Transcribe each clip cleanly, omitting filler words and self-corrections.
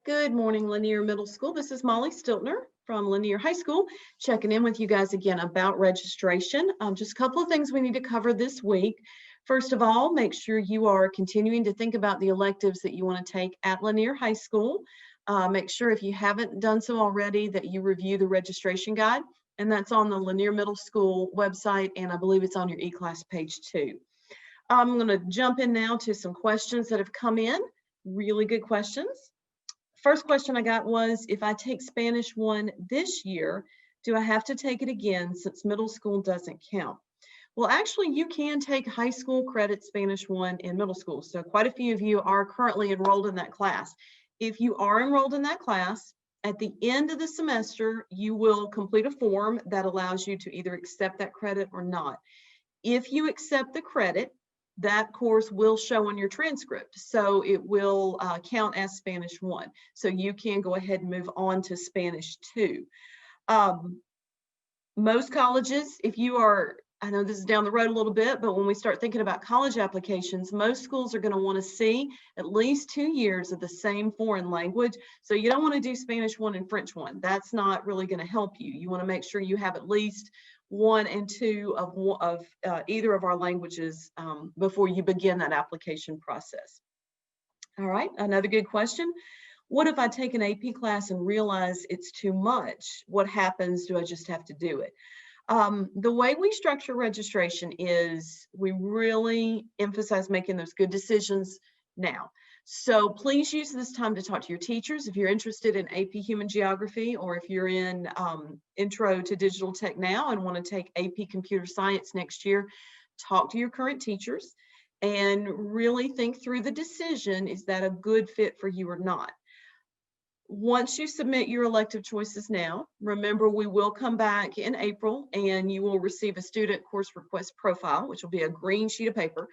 Good morning, Lanier Middle School. This is Molly Stiltner from Lanier High School, checking in with you guys again about registration. Just a couple of things we need to cover this week. First of all, make sure you are continuing to think about the electives that you want to take at Lanier High School. Make sure if you haven't done so already that you review the registration guide, and that's on the Lanier Middle School website, and I believe it's on your e-class page too. I'm going to jump in now to some questions that have come in. Really good questions. First question I got was, if I take Spanish 1 this year, do I have to take it again since middle school doesn't count? Well, actually, you can take high school credit Spanish 1 in middle school. So quite a few of you are currently enrolled in that class. If you are enrolled in that class, at the end of the semester, you will complete a form that allows you to either accept that credit or not. If you accept the credit, that course will show on your transcript. So it will count as Spanish 1. So you can go ahead and move on to Spanish 2. Most colleges, if you are, I know this is down the road a little bit, but when we start thinking about college applications, most schools are going to want to see at least 2 years of the same foreign language. So you don't want to do Spanish 1 and French 1. That's not really going to help you. You want to make sure you have at least 1 and 2 of either of our languages before you begin that application process. All right, another good question. What if I take an AP class and realize it's too much? What happens? Do I just have to do it? The way we structure registration is we really emphasize making those good decisions now. So please use this time to talk to your teachers if you're interested in AP Human Geography, or if you're in Intro to Digital Tech now and want to take AP Computer Science next year. Talk to your current teachers and really think through the decision. Is that a good fit for you or not? Once you submit your elective choices now, remember we will come back in April and you will receive a student course request profile, which will be a green sheet of paper.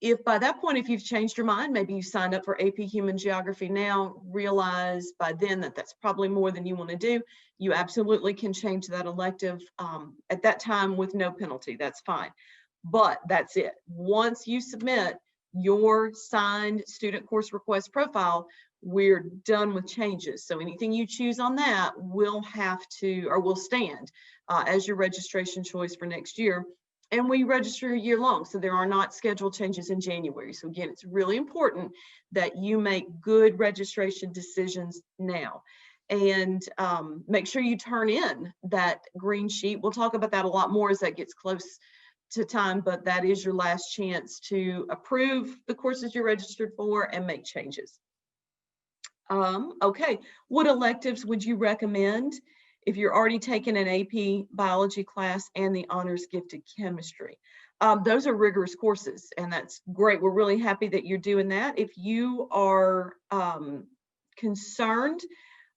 If by that point, if you've changed your mind, maybe you signed up for AP Human Geography now, realize by then that that's probably more than you want to do, you absolutely can change that elective at that time with no penalty. That's fine. But that's it. Once you submit your signed student course request profile, we're done with changes. So anything you choose on that will have to, or will stand as your registration choice for next year. And we register year long, so there are not scheduled changes in January. So again, it's really important that you make good registration decisions now. And make sure you turn in that green sheet. We'll talk about that a lot more as that gets close to time, but that is your last chance to approve the courses you're registered for and make changes. Okay, what electives would you recommend if you're already taking an AP biology class and the honors gifted chemistry? Those are rigorous courses, and that's great. We're really happy that you're doing that. If you are concerned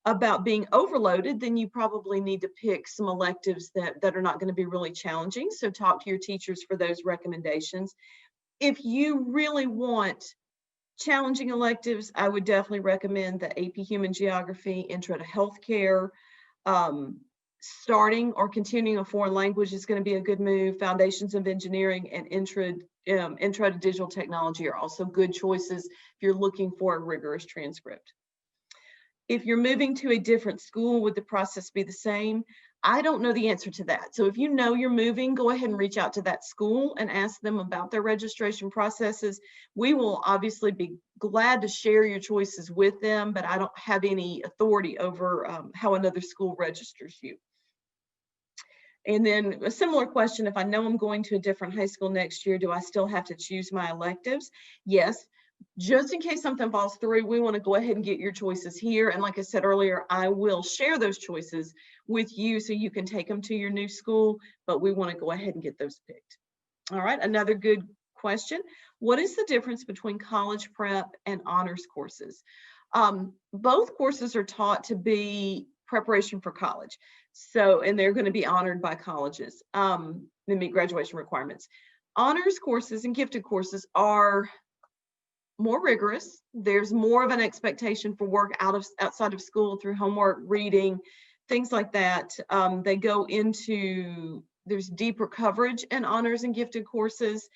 about being overloaded, then you probably need to pick some electives that are not going to be really challenging. So talk to your teachers for those recommendations. If you really want challenging electives, I would definitely recommend the AP Human Geography, Intro to Healthcare. Starting or continuing a foreign language is going to be a good move. Foundations of Engineering and Intro to Digital Technology are also good choices if you're looking for a rigorous transcript. If you're moving to a different school, would the process be the same? I don't know the answer to that. So if you know you're moving, go ahead and reach out to that school and ask them about their registration processes. We will obviously be glad to share your choices with them, but I don't have any authority over how another school registers you. And then a similar question, if I know I'm going to a different high school next year, do I still have to choose my electives? Yes. Just in case something falls through, we want to go ahead and get your choices here. And like I said earlier, I will share those choices with you so you can take them to your new school, but we want to go ahead and get those picked. All right, another good question. What is the difference between college prep and honors courses? Both courses are taught to be preparation for college. So, and they're going to be honored by colleges, they meet graduation requirements. Honors courses and gifted courses are more rigorous. There's more of an expectation for work outside of school through homework, reading, things like that. They go into, there's deeper coverage in honors and gifted courses.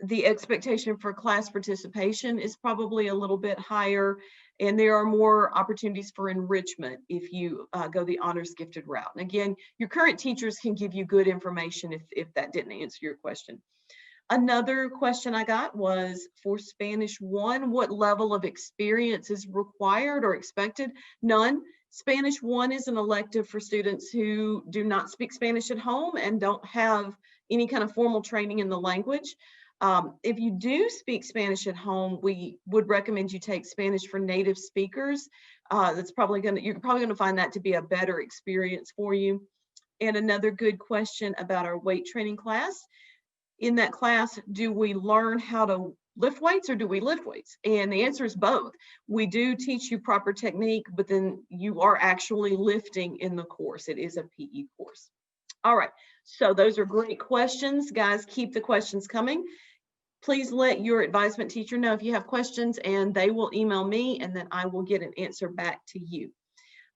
the expectation for class participation is probably a little bit higher, and there are more opportunities for enrichment if you go the honors gifted route. And again, your current teachers can give you good information if that didn't answer your question. Another question I got was for Spanish 1, what level of experience is required or expected? None. Spanish 1 is an elective for students who do not speak Spanish at home and don't have any kind of formal training in the language. If you do speak Spanish at home, we would recommend you take Spanish for native speakers. You're probably gonna find that to be a better experience for you. And another good question about our weight training class. In that class, do we learn how to lift weights or do we lift weights? And the answer is both. We do teach you proper technique, but then you are actually lifting in the course. It is a PE course. All right, so those are great questions. Guys, keep the questions coming. Please let your advisement teacher know if you have questions, and they will email me, and then I will get an answer back to you.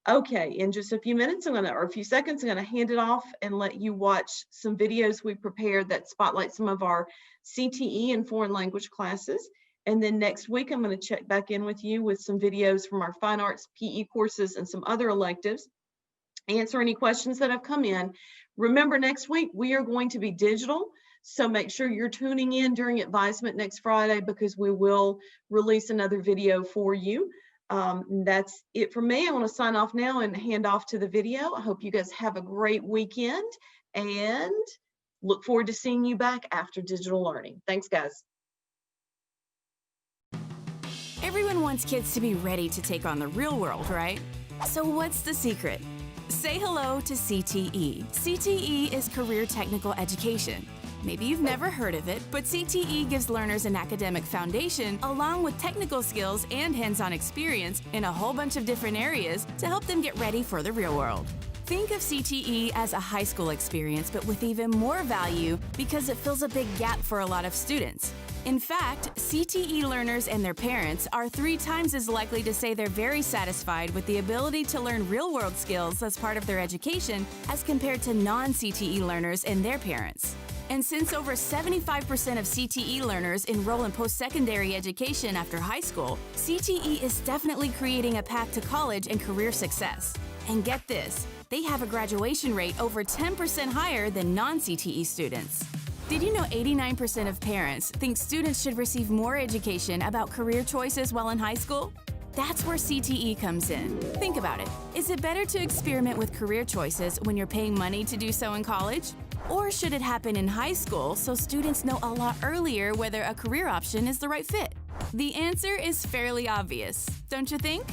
Okay, in just a few minutes, or a few seconds, I'm gonna hand it off and let you watch some videos we prepared that spotlight some of our CTE and foreign language classes. And then next week, I'm gonna check back in with you with some videos from our fine arts PE courses and some other electives, answer any questions that have come in. Remember, next week, we are going to be digital. So make sure you're tuning in during advisement next Friday, because we will release another video for you. That's it for me. I want to sign off now and hand off to the video. I hope you guys have a great weekend and look forward to seeing you back after digital learning. Thanks, guys. Everyone wants kids to be ready to take on the real world, right? So what's the secret? Say hello to CTE. CTE is Career Technical Education. Maybe you've never heard of it, but CTE gives learners an academic foundation along with technical skills and hands-on experience in a whole bunch of different areas to help them get ready for the real world. Think of CTE as a high school experience, but with even more value because it fills a big gap for a lot of students. In fact, CTE learners and their parents are 3 times as likely to say they're very satisfied with the ability to learn real-world skills as part of their education as compared to non-CTE learners and their parents. And since over 75% of CTE learners enroll in post-secondary education after high school, CTE is definitely creating a path to college and career success. And get this, they have a graduation rate over 10% higher than non-CTE students. Did you know 89% of parents think students should receive more education about career choices while in high school? That's where CTE comes in. Think about it. Is it better to experiment with career choices when you're paying money to do so in college? Or should it happen in high school so students know a lot earlier whether a career option is the right fit? The answer is fairly obvious, don't you think?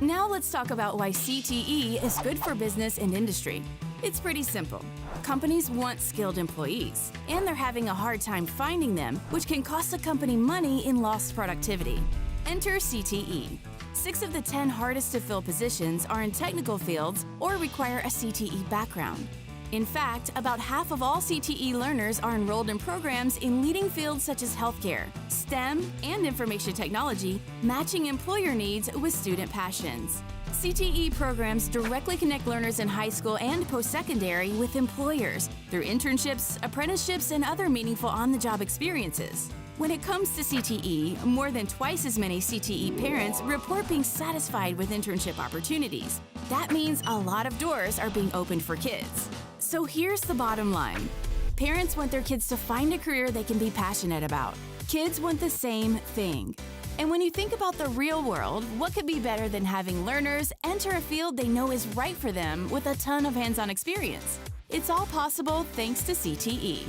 Now let's talk about why CTE is good for business and industry. It's pretty simple. Companies want skilled employees, and they're having a hard time finding them, which can cost the company money in lost productivity. Enter CTE. 6 of the 10 hardest to fill positions are in technical fields or require a CTE background. In fact, about half of all CTE learners are enrolled in programs in leading fields such as healthcare, STEM, and information technology, matching employer needs with student passions. CTE programs directly connect learners in high school and post-secondary with employers through internships, apprenticeships, and other meaningful on-the-job experiences. When it comes to CTE, more than twice as many CTE parents report being satisfied with internship opportunities. That means a lot of doors are being opened for kids. So here's the bottom line. Parents want their kids to find a career they can be passionate about. Kids want the same thing. And when you think about the real world, what could be better than having learners enter a field they know is right for them with a ton of hands-on experience? It's all possible thanks to CTE.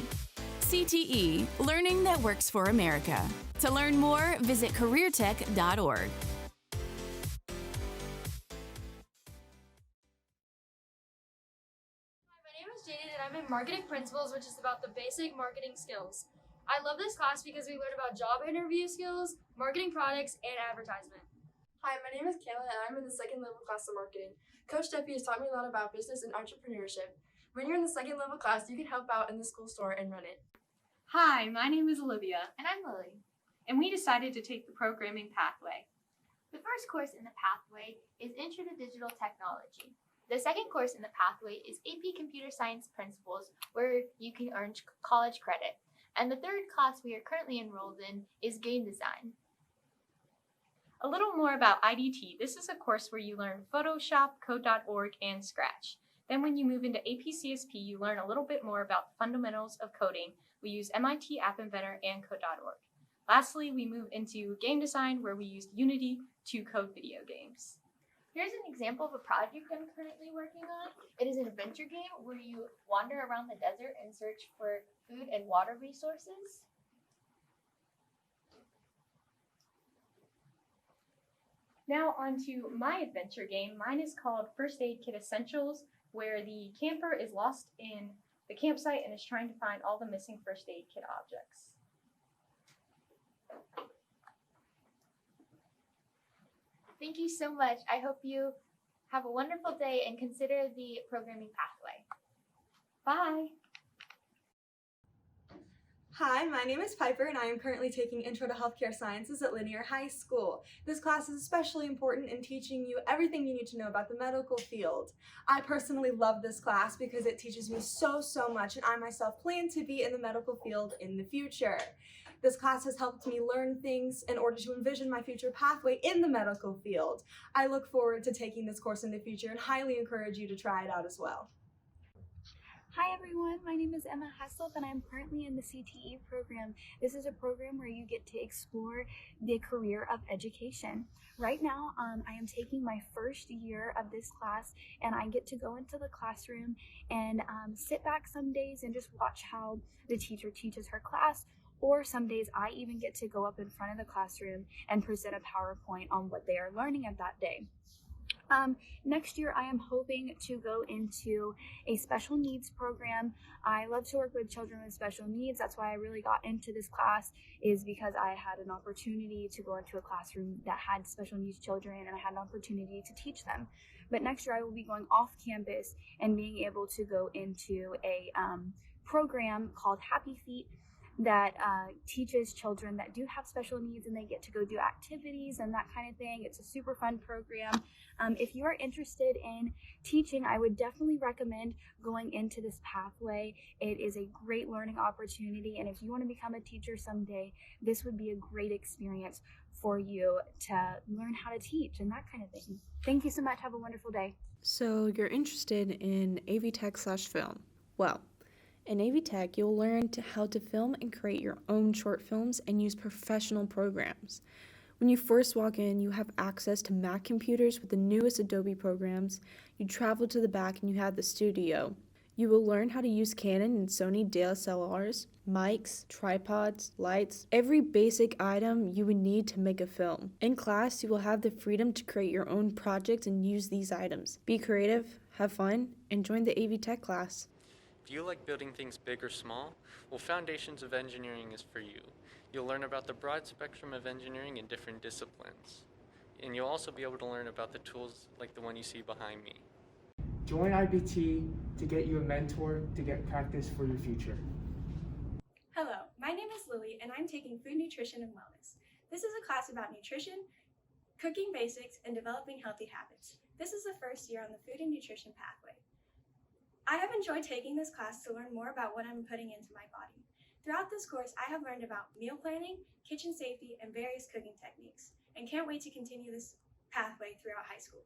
CTE, learning that works for America. To learn more, visit careertech.org. My name is Jaden and I'm in Marketing Principles, which is about the basic marketing skills. I love this class because we learn about job interview skills, marketing products, and advertisement. Hi, my name is Kayla and I'm in the 2nd level class of marketing. Coach Duffy has taught me a lot about business and entrepreneurship. When you're in the 2nd level class, you can help out in the school store and run it. Hi, my name is Olivia, And I'm Lily. and we decided to take the programming pathway. The first course in the pathway is Intro to Digital Technology. The second course in the pathway is AP Computer Science Principles, where you can earn college credit. And the third class we are currently enrolled in is game design. A little more about IDT. This is a course where you learn Photoshop, Code.org, and Scratch. Then when you move into APCSP, you learn a little bit more about the fundamentals of coding. We use MIT App Inventor and Code.org. Lastly, we move into game design, where we use Unity to code video games. Here's an example of a project I'm currently working on. It is an adventure game where you wander around the desert and search for food and water resources. Now on to my adventure game. Mine is called First Aid Kit Essentials, where the camper is lost in the campsite and is trying to find all the missing first aid kit objects. Thank you so much. I hope you have a wonderful day and consider the programming pathway. Bye! Hi, my name is Piper and I am currently taking Intro to Healthcare Sciences at Lanier High School. This class is especially important in teaching you everything you need to know about the medical field. I personally love this class because it teaches me so much, and I myself plan to be in the medical field in the future. This class has helped me learn things in order to envision my future pathway in the medical field. I look forward to taking this course in the future and highly encourage you to try it out as well. Hi everyone, my name is Emma Hasself and I'm currently in the CTE program. This is a program where you get to explore the career of education. Right now, I am taking my first year of this class and I get to go into the classroom and sit back some days and just watch how the teacher teaches her class, or some days I even get to go up in front of the classroom and present a PowerPoint on what they are learning at that day. Next year, I am hoping to go into a special needs program. I love to work with children with special needs. That's why I really got into this class, is because I had an opportunity to go into a classroom that had special needs children and I had an opportunity to teach them. But next year I will be going off campus and being able to go into a program called Happy Feet that teaches children that do have special needs, and they get to go do activities and that kind of thing. It's a super fun program. If you are interested in teaching, I would definitely recommend going into this pathway. It is a great learning opportunity, and if you want to become a teacher someday, this would be a great experience for you to learn how to teach and that kind of thing. Thank you so much. Have a wonderful day. So you're interested in AV Tech/film. Well, in AV Tech, you'll learn how to film and create your own short films and use professional programs. When you first walk in, you have access to Mac computers with the newest Adobe programs. You travel to the back and you have the studio. You will learn how to use Canon and Sony DSLRs, mics, tripods, lights, every basic item you would need to make a film. In class, you will have the freedom to create your own projects and use these items. Be creative, have fun, and join the AV Tech class. Do you like building things big or small? Well, Foundations of Engineering is for you. You'll learn about the broad spectrum of engineering in different disciplines. And you'll also be able to learn about the tools like the one you see behind me. Join IBT to get you a mentor to get practice for your future. Hello, my name is Lily and I'm taking Food Nutrition and Wellness. This is a class about nutrition, cooking basics, and developing healthy habits. This is the first year on the food and nutrition pathway. I have enjoyed taking this class to learn more about what I'm putting into my body. Throughout this course, I have learned about meal planning, kitchen safety, and various cooking techniques, and can't wait to continue this pathway throughout high school.